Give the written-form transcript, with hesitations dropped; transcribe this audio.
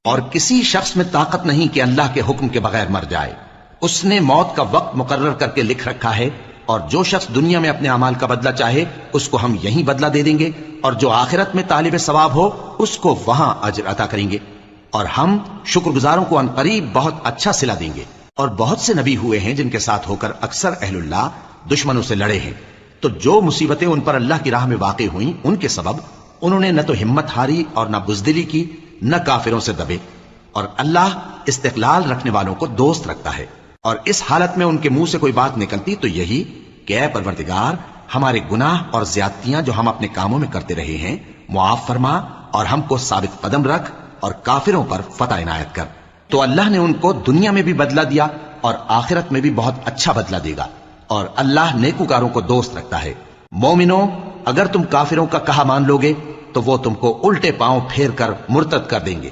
اور کسی شخص میں طاقت نہیں کہ اللہ کے حکم کے بغیر مر جائے. اس نے موت کا وقت مقرر کر کے لکھ رکھا ہے، اور جو شخص دنیا میں اپنے اعمال کا بدلہ چاہے اس کو ہم یہیں بدلہ دے دیں گے، اور جو آخرت میں طالب ثواب ہو اس کو وہاں اجر عطا کریں گے، اور ہم شکر گزاروں کو عنقریب بہت اچھا صلہ دیں گے. اور بہت سے نبی ہوئے ہیں جن کے ساتھ ہو کر اکثر اہل اللہ دشمنوں سے لڑے ہیں، تو جو مصیبتیں ان پر اللہ کی راہ میں واقع ہوئیں ان کے سبب انہوں نے نہ تو ہمت ہاری اور نہ بزدلی کی، نہ کافروں سے دبے. اور اللہ استقلال رکھنے والوں کو دوست رکھتا ہے. اور اس حالت میں ان کے منہ سے کوئی بات نکلتی تو یہی کہ اے پروردگار، ہمارے گناہ اور زیادتیاں جو ہم اپنے کاموں میں کرتے رہے ہیں معاف فرما، اور ہم کو ثابت قدم رکھ اور کافروں پر فتح عنایت کر. تو اللہ نے ان کو دنیا میں بھی بدلہ دیا اور آخرت میں بھی بہت اچھا بدلہ دے گا. اور اللہ نیکوکاروں کو دوست رکھتا ہے. مومنو، اگر تم کافروں کا کہا مان لوگے تو وہ تم کو الٹے پاؤں پھیر کر مرتد کر دیں گے.